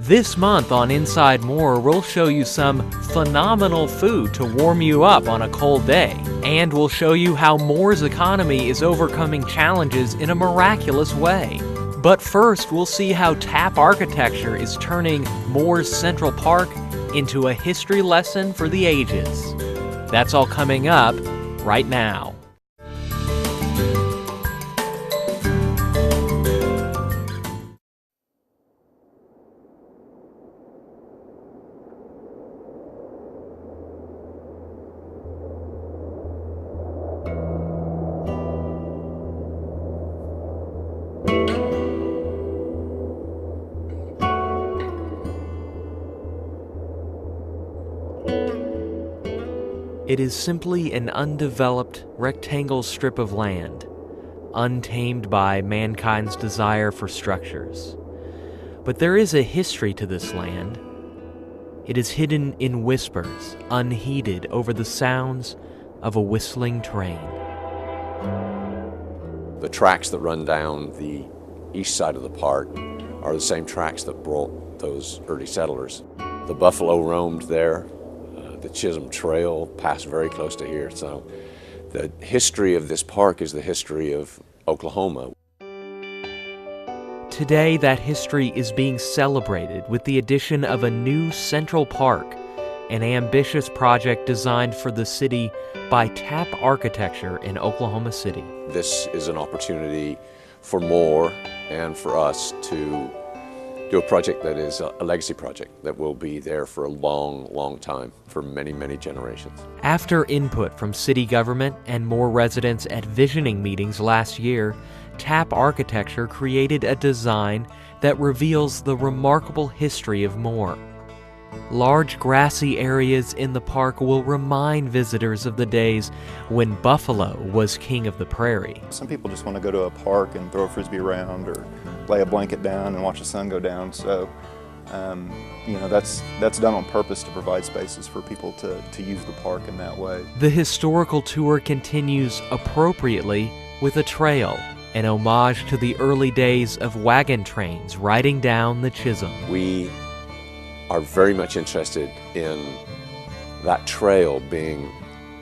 This month on Inside More, we'll show you some phenomenal food to warm you up on a cold day. And we'll show you how Moore's economy is overcoming challenges in a miraculous way. But first, we'll see how tap architecture is turning Moore's Central Park into a history lesson for the ages. That's all coming up right now. It is simply an undeveloped, rectangle strip of land, untamed by mankind's desire for structures. But there is a history to this land. It is hidden in whispers, unheeded over the sounds of a whistling train. The tracks that run down the east side of the park are the same tracks that brought those early settlers. The buffalo roamed there. The Chisholm Trail passed very close to here, so the history of this park is the history of Oklahoma. Today, that history is being celebrated with the addition of a new Central Park, an ambitious project designed for the city by Tap Architecture in Oklahoma City. This is an opportunity for Moore and for us to do a project that is a legacy project that will be there for a long, long time, for many, many generations. After input from city government and Moore residents at visioning meetings last year, Tap Architecture created a design that reveals the remarkable history of Moore. Large grassy areas in the park will remind visitors of the days when buffalo was king of the prairie. Some people just want to go to a park and throw a frisbee around or lay a blanket down and watch the sun go down. So, that's done on purpose to provide spaces for people to use the park in that way. The historical tour continues appropriately with a trail, an homage to the early days of wagon trains riding down the Chisholm. We are very much interested in that trail being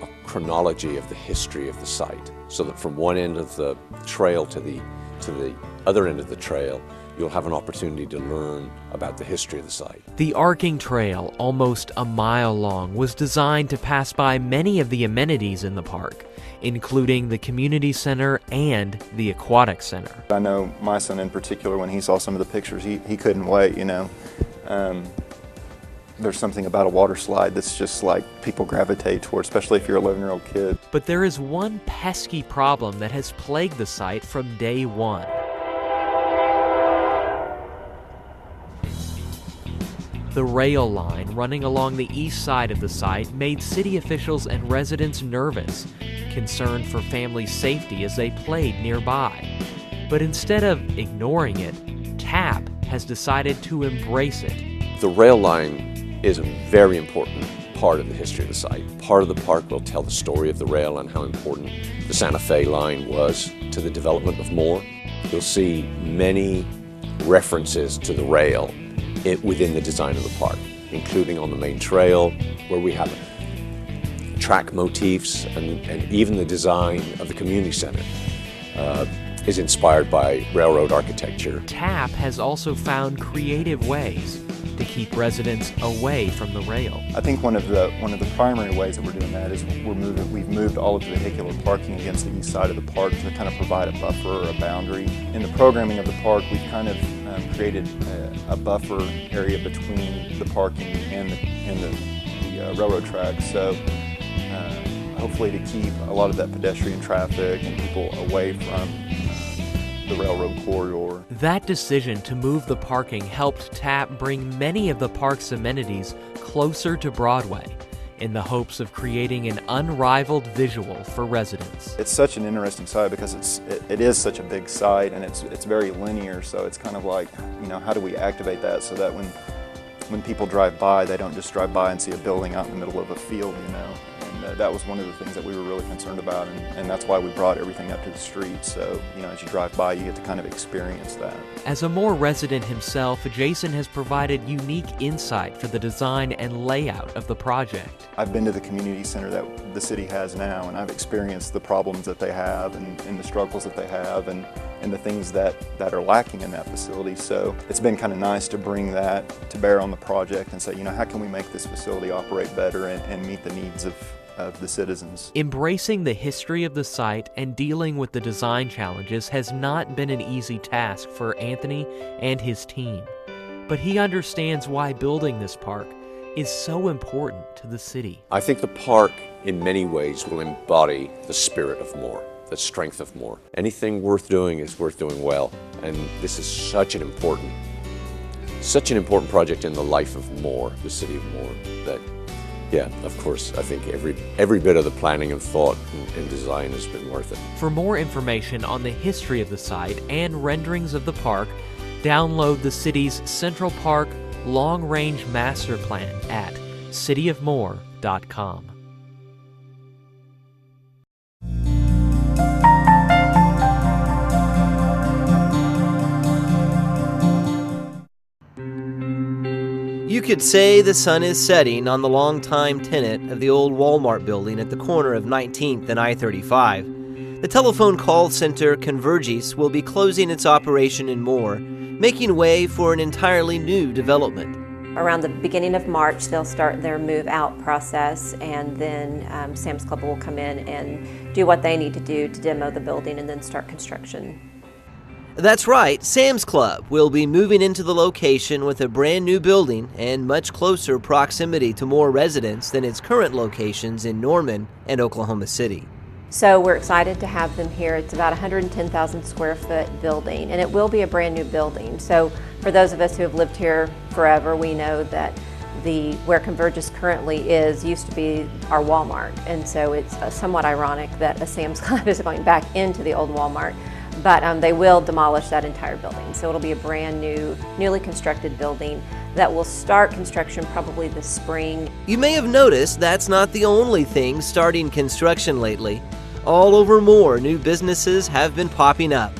a chronology of the history of the site, so that from one end of the trail to the other end of the trail, you'll have an opportunity to learn about the history of the site. The arcing trail, almost a mile long, was designed to pass by many of the amenities in the park, including the community center and the aquatic center. I know my son in particular, when he saw some of the pictures, he couldn't wait, There's something about a water slide that's just like people gravitate toward, especially if you're an 11-year-old kid. But there is one pesky problem that has plagued the site from day one. The rail line running along the east side of the site made city officials and residents nervous, concerned for families' safety as they played nearby. But instead of ignoring it, TAP has decided to embrace it. The rail line is a very important part of the history of the site. Part of the park will tell the story of the rail and how important the Santa Fe line was to the development of Moore. You'll see many references to the rail within the design of the park, including on the main trail, where we have track motifs, and even the design of the community center is inspired by railroad architecture. TAP has also found creative ways to keep residents away from the rail. I think one of the primary ways that we're doing that is we've moved all of the vehicular parking against the east side of the park to kind of provide a buffer or a boundary. In the programming of the park, we've kind of created a buffer area between the parking and the railroad tracks. So hopefully to keep a lot of that pedestrian traffic and people away from the railroad corridor. That decision to move the parking helped TAP bring many of the park's amenities closer to Broadway in the hopes of creating an unrivaled visual for residents. It's such an interesting site because it is such a big site, and it's very linear, so it's kind of like, how do we activate that so that when people drive by, they don't just drive by and see a building out in the middle of a field, And that was one of the things that we were really concerned about, and that's why we brought everything up to the street. So, as you drive by, you get to kind of experience that. As a Moore resident himself, Jason has provided unique insight for the design and layout of the project. I've been to the community center that the city has now, and I've experienced the problems that they have and the struggles that they have and the things that are lacking in that facility. So it's been kind of nice to bring that to bear on the project and say, how can we make this facility operate better and meet the needs of the citizens. Embracing the history of the site and dealing with the design challenges has not been an easy task for Anthony and his team, but he understands why building this park is so important to the city. I think the park in many ways will embody the spirit of Moore, the strength of Moore. Anything worth doing is worth doing well, and this is such an important project in the life of Moore, the city of Moore, that yeah, of course, I think every bit of the planning and thought and design has been worth it. For more information on the history of the site and renderings of the park, download the city's Central Park Long-Range Master Plan at cityofmoore.com. You could say the sun is setting on the longtime tenant of the old Walmart building at the corner of 19th and I-35. The telephone call center Convergys will be closing its operation in Moore, making way for an entirely new development. Around the beginning of March, they'll start their move-out process, and then Sam's Club will come in and do what they need to do to demo the building and then start construction. That's right, Sam's Club will be moving into the location with a brand new building and much closer proximity to Moore residents than its current locations in Norman and Oklahoma City. So we're excited to have them here. It's about a 110,000 square foot building, and it will be a brand new building. So for those of us who have lived here forever, we know that where Convergys currently is used to be our Walmart, and so it's somewhat ironic that a Sam's Club is going back into the old Walmart. But they will demolish that entire building. So it'll be a brand new, newly constructed building that will start construction probably this spring. You may have noticed that's not the only thing starting construction lately. All over Moore, new businesses have been popping up.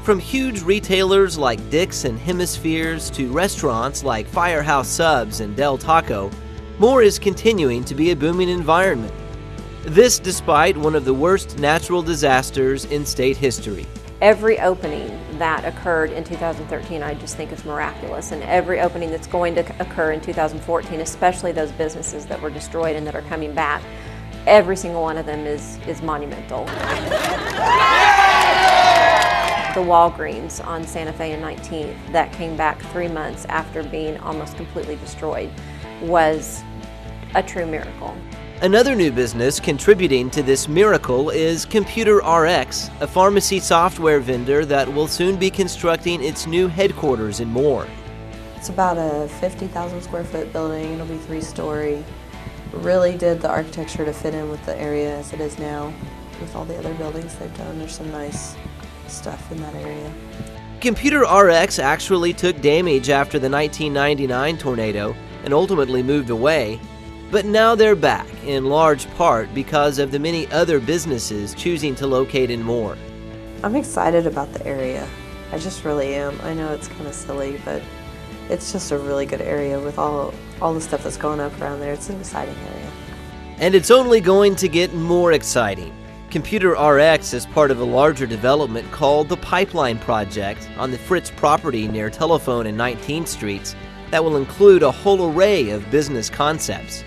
From huge retailers like Dick's and Hemispheres to restaurants like Firehouse Subs and Del Taco, Moore is continuing to be a booming environment. This despite one of the worst natural disasters in state history. Every opening that occurred in 2013 I just think is miraculous, and every opening that's going to occur in 2014, especially those businesses that were destroyed and that are coming back, every single one of them is monumental. The Walgreens on Santa Fe and 19th that came back 3 months after being almost completely destroyed was a true miracle. Another new business contributing to this miracle is Computer RX, a pharmacy software vendor that will soon be constructing its new headquarters in Moore. It's about a 50,000 square foot building. It'll be 3-story. Really did the architecture to fit in with the area as it is now. With all the other buildings they've done, there's some nice stuff in that area. Computer RX actually took damage after the 1999 tornado and ultimately moved away. But now they're back, in large part because of the many other businesses choosing to locate in Moore. I'm excited about the area. I just really am. I know it's kind of silly, but it's just a really good area with all the stuff that's going up around there. It's an exciting area. And it's only going to get more exciting. Computer RX is part of a larger development called the Pipeline Project on the Fritz property near Telephone and 19th Streets that will include a whole array of business concepts.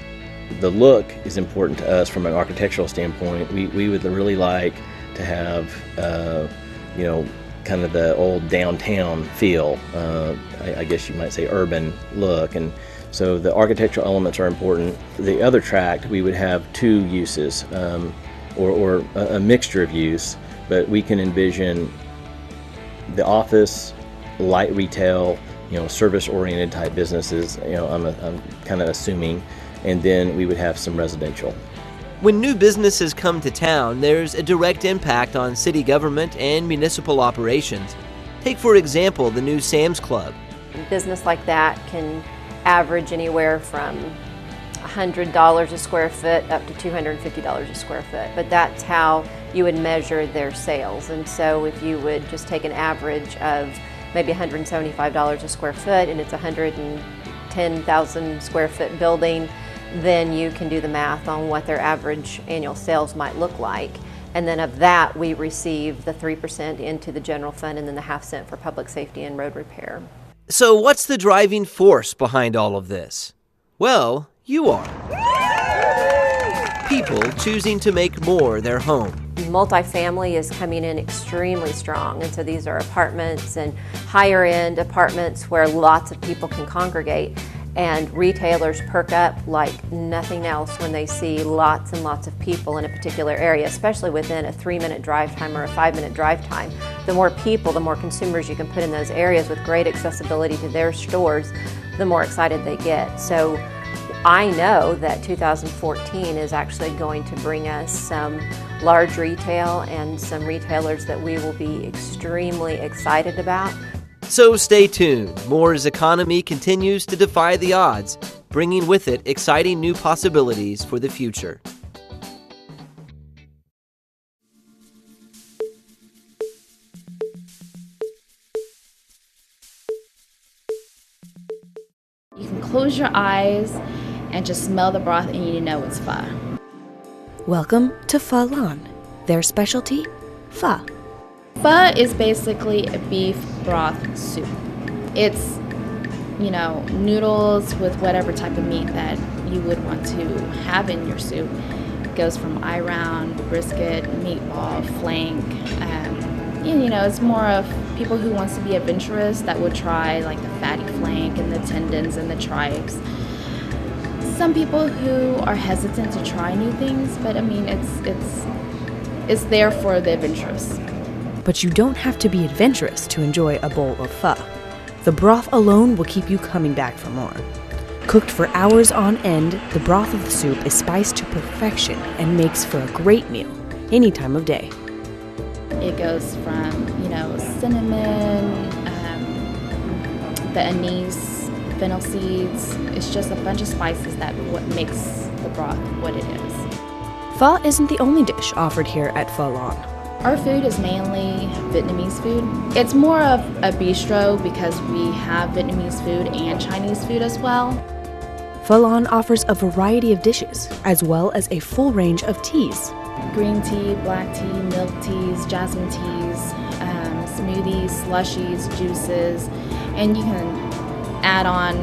The look is important to us from an architectural standpoint. We would really like to have, kind of the old downtown feel, I guess you might say urban look, and so the architectural elements are important. The other tract, we would have 2 uses, or a mixture of use, but we can envision the office, light retail, service-oriented type businesses, I'm kind of assuming, and then we would have some residential. When new businesses come to town, there's a direct impact on city government and municipal operations. Take, for example, the new Sam's Club. A business like that can average anywhere from $100 a square foot up to $250 a square foot, but that's how you would measure their sales. And so if you would just take an average of maybe $175 a square foot and it's a 110,000 square foot building, then you can do the math on what their average annual sales might look like. And then of that, we receive the 3% into the general fund and then the ½ cent for public safety and road repair. So what's the driving force behind all of this? Well, you are. People choosing to make more their home. Multifamily is coming in extremely strong, and so these are apartments and higher end apartments where lots of people can congregate, and retailers perk up like nothing else when they see lots and lots of people in a particular area, especially within a 3-minute drive time or a 5-minute drive time. The more people, the more consumers you can put in those areas with great accessibility to their stores, the more excited they get. So I know that 2014 is actually going to bring us some large retail and some retailers that we will be extremely excited about. So stay tuned. Moore's economy continues to defy the odds, bringing with it exciting new possibilities for the future. You can close your eyes and just smell the broth and you know it's pho. Welcome to Pho Laon. Their specialty, pho. Pho is basically a beef broth soup. It's, noodles with whatever type of meat that you would want to have in your soup. It goes from eye round, brisket, meatball, flank. It's more of people who wants to be adventurous that would try like the fatty flank and the tendons and the tripes. Some people who are hesitant to try new things, but it's there for the adventurous. But you don't have to be adventurous to enjoy a bowl of pho. The broth alone will keep you coming back for more. Cooked for hours on end, the broth of the soup is spiced to perfection and makes for a great meal any time of day. It goes from, cinnamon, the anise, fennel seeds. It's just a bunch of spices that what makes the broth what it is. Pho isn't the only dish offered here at Pho Laon. Our food is mainly Vietnamese food. It's more of a bistro because we have Vietnamese food and Chinese food as well. Pho Laon offers a variety of dishes, as well as a full range of teas. Green tea, black tea, milk teas, jasmine teas, smoothies, slushies, juices, and you can add on,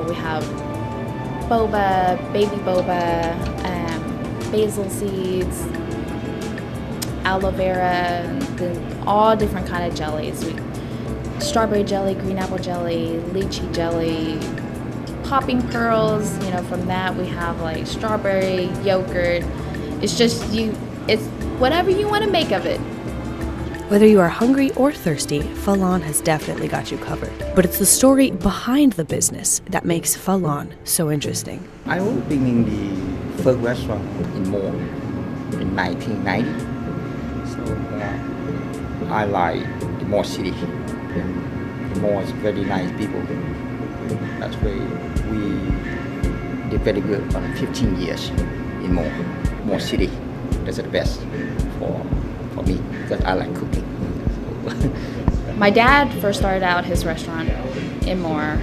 we have boba, baby boba, basil seeds, aloe vera, and all different kind of jellies. Strawberry jelly, green apple jelly, lychee jelly, popping pearls. From that we have like strawberry yogurt. It's just it's whatever you want to make of it. Whether you are hungry or thirsty, Pho Laon has definitely got you covered. But it's the story behind the business that makes Pho Laon so interesting. I opened in the first restaurant in Moore in 1990. So I like the Moore city. The Moore is very nice people. That's why we did very good for 15 years in Moore city. That's the best for me because I like cooking. My dad first started out his restaurant in Moore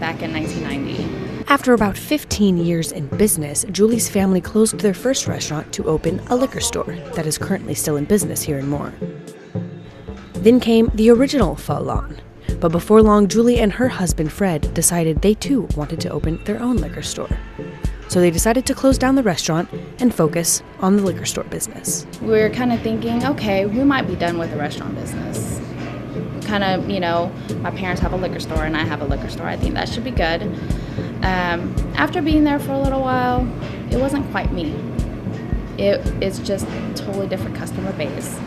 back in 1990. After about 15 years in business, Julie's family closed their first restaurant to open a liquor store that is currently still in business here in Moore. Then came the original Pho Laon. But before long, Julie and her husband Fred decided they too wanted to open their own liquor store. So they decided to close down the restaurant and focus on the liquor store business. We're kind of thinking, okay, we might be done with the restaurant business. Kind of, my parents have a liquor store and I have a liquor store. I think that should be good. After being there for a little while, it wasn't quite me. It's just a totally different customer base.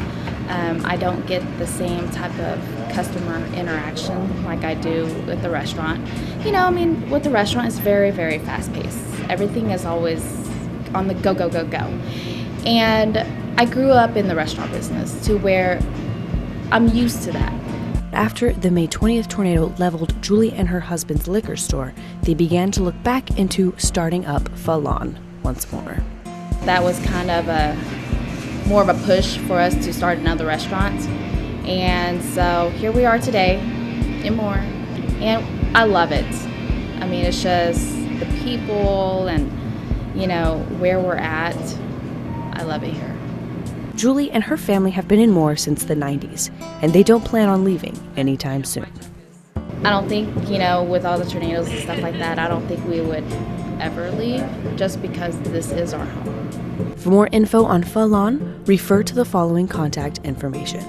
I don't get the same type of customer interaction like I do with the restaurant. With the restaurant, it's very, very fast-paced. Everything is always on the go, go, go, go. And I grew up in the restaurant business to where I'm used to that. after the May 20th tornado leveled Julie and her husband's liquor store, they began to look back into starting up Pho Laon once more. That was kind of more of a push for us to start another restaurant. And so here we are today in Moore, and I love it. I mean, it's just the people and, you know, where we're at. I love it here. Julie and her family have been in Moore since the 90s, and they don't plan on leaving anytime soon. I don't think, you know, with all the tornadoes and stuff like that, I don't think we would ever leave, just because this is our home. For more info on Pho Laon, refer to the following contact information.